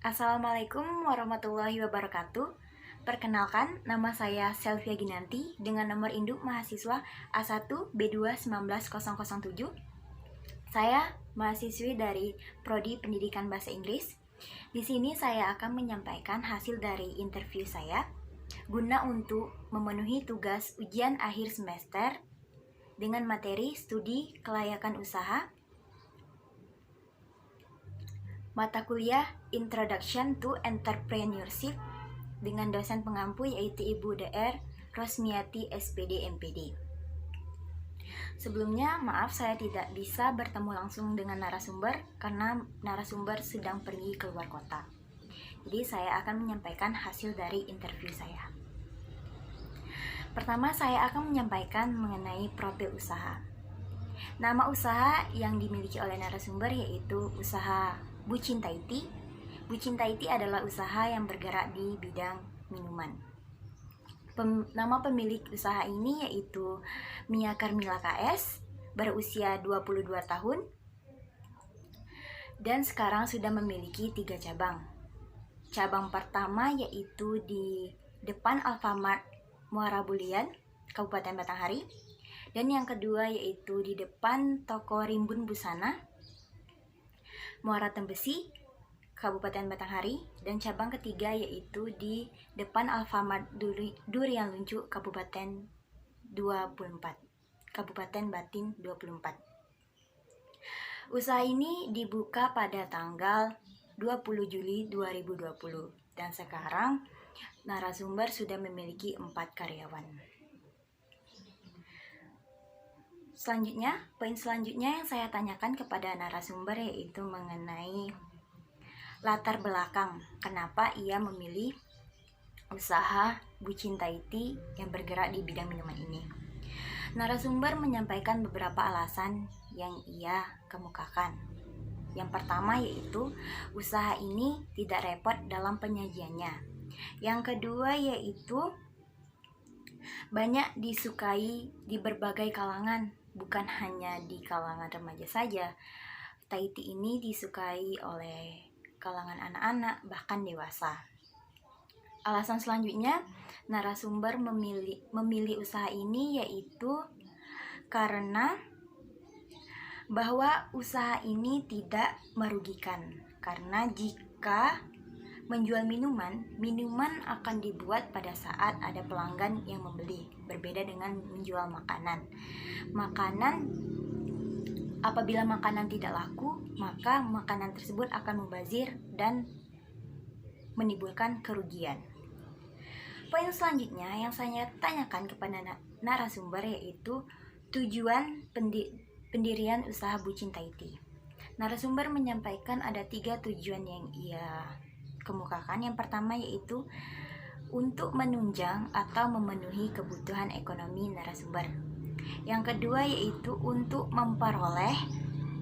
Assalamualaikum warahmatullahi wabarakatuh. Perkenalkan, nama saya Selvia Ginanti dengan nomor induk mahasiswa A1B2 19007. Saya mahasiswi dari Prodi Pendidikan Bahasa Inggris. Di sini saya akan menyampaikan hasil dari interview saya guna untuk memenuhi tugas ujian akhir semester dengan materi studi kelayakan usaha mata kuliah Introduction to Entrepreneurship dengan dosen pengampu yaitu Ibu Dr. Rosmiati SPD MPD. Sebelumnya, maaf saya tidak bisa bertemu langsung dengan narasumber karena narasumber sedang pergi keluar kota. Jadi saya akan menyampaikan hasil dari interview saya. Pertama, saya akan menyampaikan mengenai profil usaha. Nama usaha yang dimiliki oleh narasumber yaitu usaha Bucin Thai Tea. Bucin Thai Tea adalah usaha yang bergerak di bidang minuman. Nama pemilik usaha ini yaitu Mia Carmila KS, berusia 22 tahun, dan sekarang sudah memiliki 3 cabang. Cabang pertama yaitu di depan Alfamart Muara Bulian, Kabupaten Batanghari, dan yang kedua yaitu di depan Toko Rimbun Busana, Muara Tembesi, Kabupaten Batanghari, dan cabang ketiga yaitu di depan Alfamart Durian Luncu, Kabupaten Batin 24. Usaha ini dibuka pada tanggal 20 Juli 2020 dan sekarang narasumber sudah memiliki 4 karyawan. Poin selanjutnya yang saya tanyakan kepada narasumber yaitu mengenai latar belakang kenapa ia memilih usaha Bucin Thai Tea yang bergerak di bidang minuman ini. Narasumber menyampaikan beberapa alasan yang ia kemukakan. Yang pertama yaitu usaha ini tidak repot dalam penyajiannya. Yang kedua yaitu banyak disukai di berbagai kalangan, bukan hanya di kalangan remaja saja. Thai Tea ini disukai oleh kalangan anak-anak bahkan dewasa. Alasan selanjutnya narasumber memilih usaha ini yaitu karena bahwa usaha ini tidak merugikan, karena jika menjual minuman akan dibuat pada saat ada pelanggan yang membeli, berbeda dengan menjual makanan. Apabila makanan tidak laku, maka makanan tersebut akan mubazir dan menimbulkan kerugian. Poin selanjutnya yang saya tanyakan kepada narasumber yaitu tujuan pendirian usaha Bucin Thai Tea. Narasumber menyampaikan ada 3 tujuan yang ia kemukakan. Yang pertama yaitu untuk menunjang atau memenuhi kebutuhan ekonomi narasumber. Yang kedua yaitu untuk memperoleh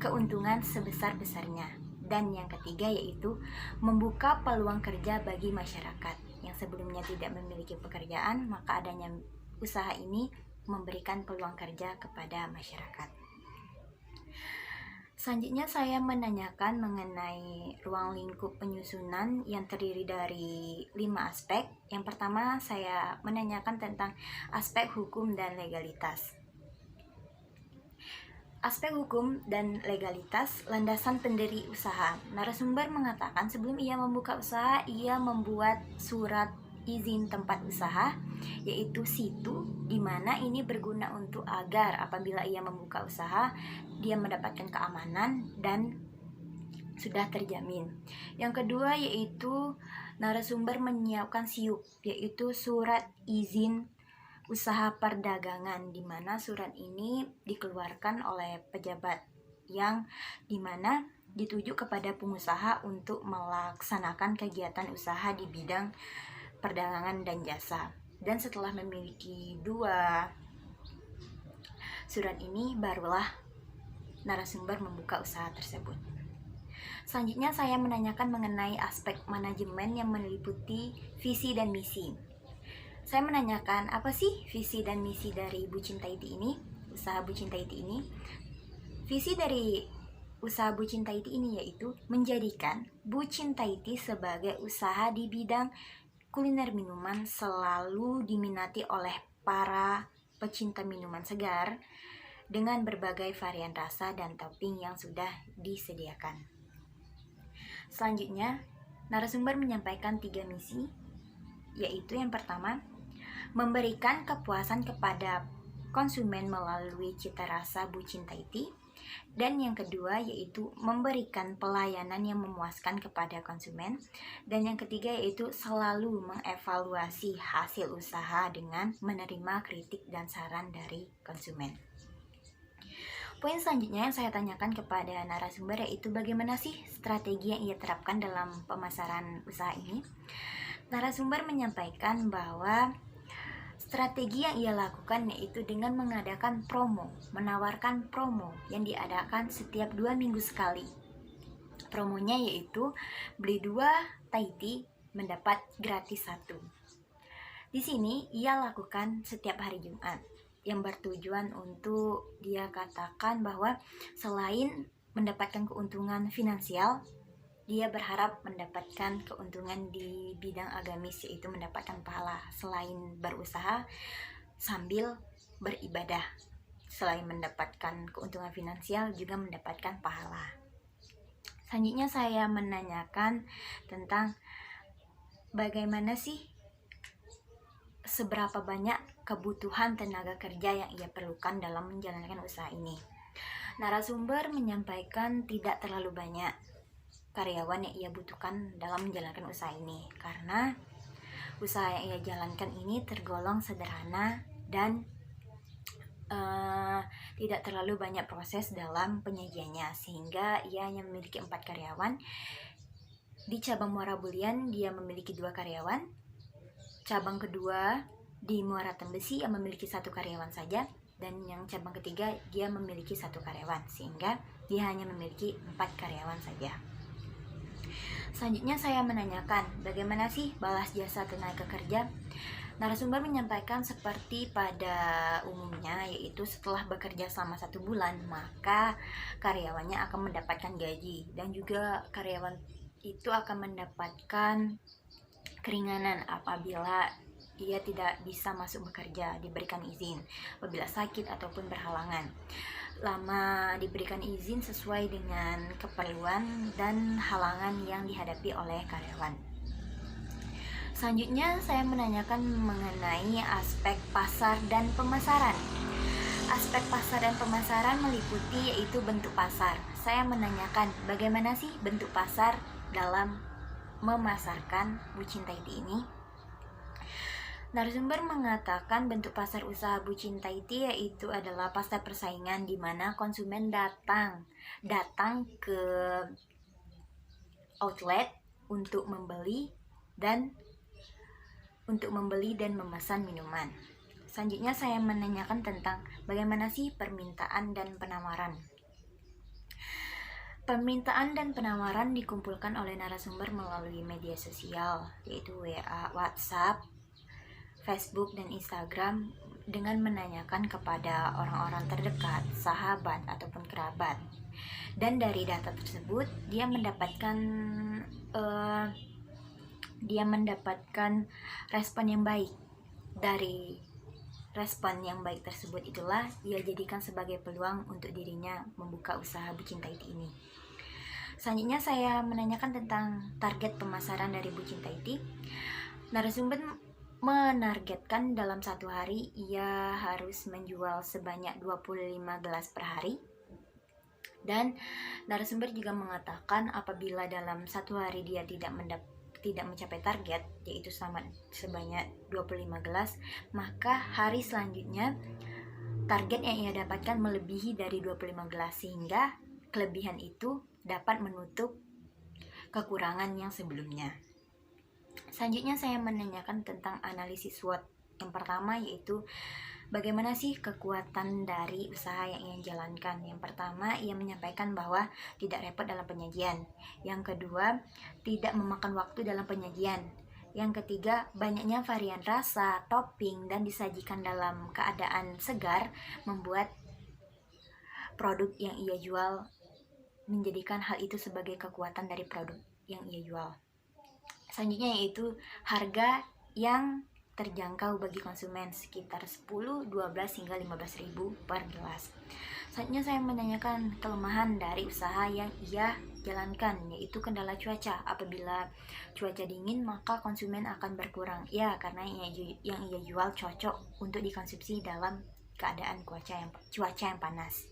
keuntungan sebesar-besarnya. Dan yang ketiga yaitu membuka peluang kerja bagi masyarakat yang sebelumnya tidak memiliki pekerjaan, maka adanya usaha ini memberikan peluang kerja kepada masyarakat. Selanjutnya saya menanyakan mengenai ruang lingkup penyusunan yang terdiri dari 5 aspek. Yang pertama saya menanyakan tentang aspek hukum dan legalitas. Aspek hukum dan legalitas landasan pendiri usaha. Narasumber mengatakan sebelum ia membuka usaha, ia membuat surat izin tempat usaha, yaitu situ, di mana ini berguna untuk agar apabila ia membuka usaha, dia mendapatkan keamanan dan sudah terjamin. Yang kedua yaitu narasumber menyiapkan SIUP, yaitu surat izin usaha perdagangan, di mana surat ini dikeluarkan oleh pejabat yang dimana dituju kepada pengusaha untuk melaksanakan kegiatan usaha di bidang perdagangan dan jasa. Dan setelah memiliki 2 surat ini, barulah narasumber membuka usaha tersebut. Selanjutnya saya menanyakan mengenai aspek manajemen yang meliputi visi dan misi. Saya menanyakan apa sih visi dan misi dari Bucin Thai Tea ini, usaha Bucin Thai Tea ini. Visi dari usaha Bu Cinta Iti ini, yaitu menjadikan Bu Cinta Iti sebagai usaha di bidang kuliner minuman selalu diminati oleh para pecinta minuman segar dengan berbagai varian rasa dan topping yang sudah disediakan. Selanjutnya, narasumber menyampaikan 3 misi, yaitu yang pertama, memberikan kepuasan kepada konsumen melalui cita rasa Bu Cinta Iti. Dan yang kedua yaitu memberikan pelayanan yang memuaskan kepada konsumen. Dan yang ketiga yaitu selalu mengevaluasi hasil usaha dengan menerima kritik dan saran dari konsumen. Poin selanjutnya yang saya tanyakan kepada narasumber yaitu bagaimana sih strategi yang ia terapkan dalam pemasaran usaha ini. Narasumber menyampaikan bahwa strategi yang ia lakukan yaitu dengan mengadakan promo, menawarkan promo yang diadakan setiap 2 minggu sekali. Promonya yaitu beli 2 Thai tea mendapat gratis 1. Di sini ia lakukan setiap hari Jumat, yang bertujuan untuk dia katakan bahwa selain mendapatkan keuntungan finansial, dia berharap mendapatkan keuntungan di bidang agamis, yaitu mendapatkan pahala selain berusaha sambil beribadah. Selain mendapatkan keuntungan finansial, juga mendapatkan pahala. Selanjutnya saya menanyakan tentang bagaimana sih seberapa banyak kebutuhan tenaga kerja yang ia perlukan dalam menjalankan usaha ini. Narasumber menyampaikan tidak terlalu banyak karyawan yang ia butuhkan dalam menjalankan usaha ini, karena usaha yang ia jalankan ini tergolong sederhana dan tidak terlalu banyak proses dalam penyajiannya, sehingga ia hanya memiliki 4 karyawan. Di cabang Muara Bulian dia memiliki 2 karyawan, cabang kedua di Muara Tembesi yang memiliki 1 karyawan saja, dan yang cabang ketiga dia memiliki 1 karyawan, sehingga dia hanya memiliki 4 karyawan saja. Selanjutnya saya menanyakan bagaimana sih balas jasa tenaga kerja. Narasumber menyampaikan seperti pada umumnya, yaitu setelah bekerja selama 1 bulan maka karyawannya akan mendapatkan gaji, dan juga karyawan itu akan mendapatkan keringanan apabila ia tidak bisa masuk bekerja, diberikan izin apabila sakit ataupun berhalangan. Lama diberikan izin sesuai dengan keperluan dan halangan yang dihadapi oleh karyawan. Selanjutnya saya menanyakan mengenai aspek pasar dan pemasaran. Aspek pasar dan pemasaran meliputi yaitu bentuk pasar. Saya menanyakan bagaimana sih bentuk pasar dalam memasarkan Bu Cinta Iti ini. Narasumber mengatakan bentuk pasar usaha Bu Cinta Iti yaitu adalah pasar persaingan, di mana konsumen datang ke outlet untuk membeli dan memesan minuman. Selanjutnya saya menanyakan tentang bagaimana sih permintaan dan penawaran. Permintaan dan penawaran dikumpulkan oleh narasumber melalui media sosial, yaitu WA, WhatsApp, Facebook, dan Instagram, dengan menanyakan kepada orang-orang terdekat, sahabat, ataupun kerabat. Dan dari data tersebut dia mendapatkan respon yang baik. Dari respon yang baik tersebut itulah ia jadikan sebagai peluang untuk dirinya membuka usaha Bu Cinta Iti ini. Selanjutnya saya menanyakan tentang target pemasaran dari Bu Cinta Iti. Narasumber menargetkan dalam 1 hari ia harus menjual sebanyak 25 gelas per hari. Dan narasumber juga mengatakan apabila dalam 1 hari dia tidak mencapai target, yaitu sebanyak 25 gelas, maka hari selanjutnya target yang ia dapatkan melebihi dari 25 gelas, sehingga kelebihan itu dapat menutup kekurangan yang sebelumnya. Selanjutnya saya menanyakan tentang analisis SWOT. Yang pertama yaitu bagaimana sih kekuatan dari usaha yang ia jalankan. Yang pertama, ia menyampaikan bahwa tidak repot dalam penyajian. Yang kedua, tidak memakan waktu dalam penyajian. Yang ketiga, banyaknya varian rasa, topping, dan disajikan dalam keadaan segar membuat produk yang ia jual menjadikan hal itu sebagai kekuatan dari produk yang ia jual. Selanjutnya yaitu harga yang terjangkau bagi konsumen sekitar 10, 12 hingga 15 ribu per gelas. Selanjutnya saya menanyakan kelemahan dari usaha yang ia jalankan, yaitu kendala cuaca. Apabila cuaca dingin maka konsumen akan berkurang. Ya, karena yang ia jual cocok untuk dikonsumsi dalam keadaan cuaca yang panas.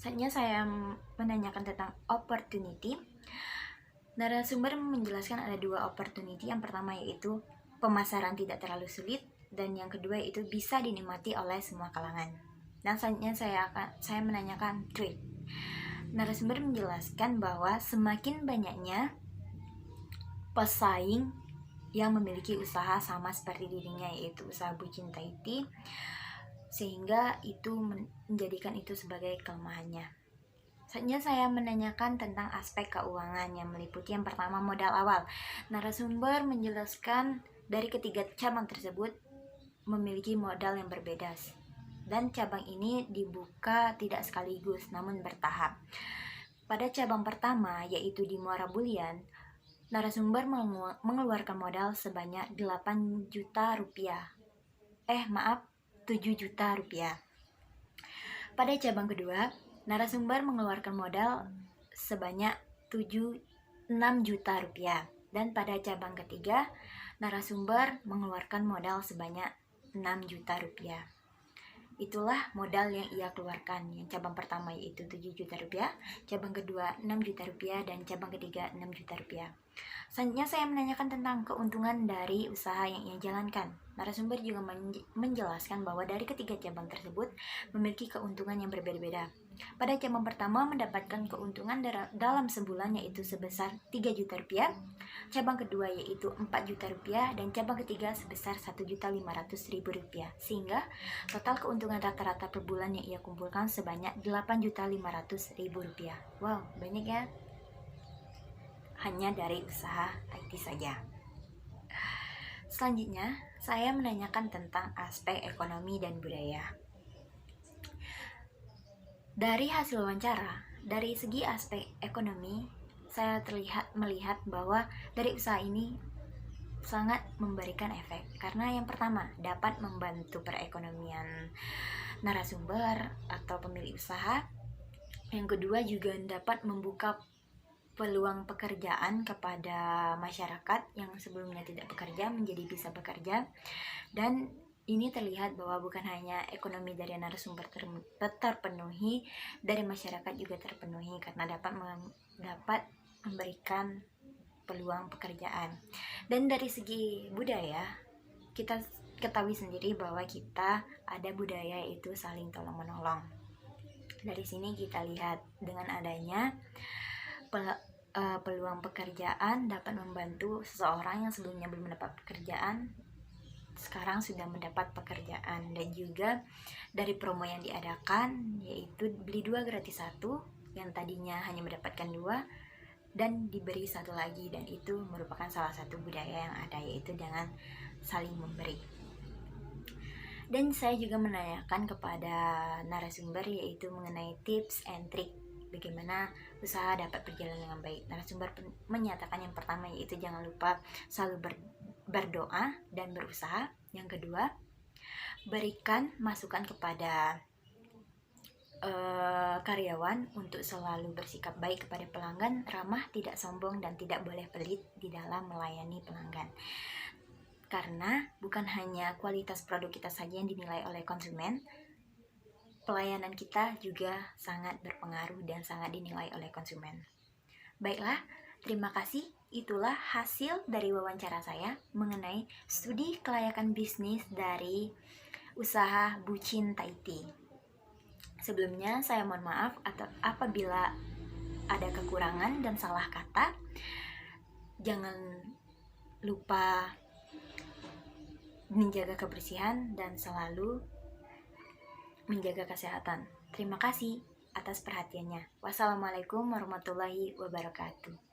Selanjutnya saya menanyakan tentang opportunity. Narasumber menjelaskan ada 2 opportunity. Yang pertama yaitu pemasaran tidak terlalu sulit, dan yang kedua yaitu bisa dinikmati oleh semua kalangan. Dan selanjutnya saya menanyakan trade. Narasumber menjelaskan bahwa semakin banyaknya pesaing yang memiliki usaha sama seperti dirinya, yaitu usaha bucin Thai tea, sehingga itu menjadikan itu sebagai kelemahannya. Selanjutnya saya menanyakan tentang aspek keuangan yang meliputi yang pertama modal awal. Narasumber menjelaskan dari ketiga cabang tersebut memiliki modal yang berbeda, dan cabang ini dibuka tidak sekaligus namun bertahap. Pada cabang pertama yaitu di Muara Bulian, narasumber mengeluarkan modal sebanyak 8 juta rupiah. 7 juta rupiah. Pada cabang kedua, narasumber mengeluarkan modal sebanyak 6 juta rupiah. Dan pada cabang ketiga, narasumber mengeluarkan modal sebanyak 6 juta rupiah. Itulah modal yang ia keluarkan. Yang cabang pertama yaitu 7 juta rupiah, cabang kedua 6 juta rupiah, dan cabang ketiga 6 juta rupiah. Selanjutnya saya menanyakan tentang keuntungan dari usaha yang ia jalankan. Narasumber juga menjelaskan bahwa dari ketiga cabang tersebut memiliki keuntungan yang berbeda-beda. Pada cabang pertama mendapatkan keuntungan dalam sebulan yaitu sebesar 3 juta rupiah, cabang kedua yaitu 4 juta rupiah, dan cabang ketiga sebesar 1.500.000 rupiah, sehingga total keuntungan rata-rata per bulan yang ia kumpulkan sebanyak 8.500.000 rupiah. Wow, banyak ya, hanya dari usaha IT saja. Selanjutnya saya menanyakan tentang aspek ekonomi dan budaya. Dari hasil wawancara, dari segi aspek ekonomi, saya melihat bahwa dari usaha ini sangat memberikan efek. Karena yang pertama, dapat membantu perekonomian narasumber atau pemilik usaha. Yang kedua juga dapat membuka peluang pekerjaan kepada masyarakat yang sebelumnya tidak bekerja menjadi bisa bekerja. Dan ini terlihat bahwa bukan hanya ekonomi dari narasumber terpenuhi, dari masyarakat juga terpenuhi karena dapat memberikan peluang pekerjaan. Dan dari segi budaya, kita ketahui sendiri bahwa kita ada budaya itu saling tolong menolong. Dari sini kita lihat dengan adanya peluang pekerjaan dapat membantu seseorang yang sebelumnya belum mendapat pekerjaan sekarang sudah mendapat pekerjaan. Dan juga dari promo yang diadakan yaitu beli 2 gratis 1, yang tadinya hanya mendapatkan 2 dan diberi 1 lagi, dan itu merupakan salah satu budaya yang ada, yaitu dengan saling memberi. Dan saya juga menanyakan kepada narasumber yaitu mengenai tips and trick bagaimana usaha dapat berjalan dengan baik. Narasumber menyatakan yang pertama yaitu jangan lupa selalu berdoa dan berusaha. Yang kedua, berikan masukan kepada karyawan untuk selalu bersikap baik kepada pelanggan, ramah, tidak sombong, dan tidak boleh pelit di dalam melayani pelanggan. Karena bukan hanya kualitas produk kita saja yang dinilai oleh konsumen, pelayanan kita juga sangat berpengaruh dan sangat dinilai oleh konsumen. Baiklah, terima kasih. Itulah hasil dari wawancara saya mengenai studi kelayakan bisnis dari usaha Bucin Thai Tea. Sebelumnya saya mohon maaf apabila ada kekurangan dan salah kata. Jangan lupa menjaga kebersihan dan selalu menjaga kesehatan. Terima kasih atas perhatiannya. Wassalamualaikum warahmatullahi wabarakatuh.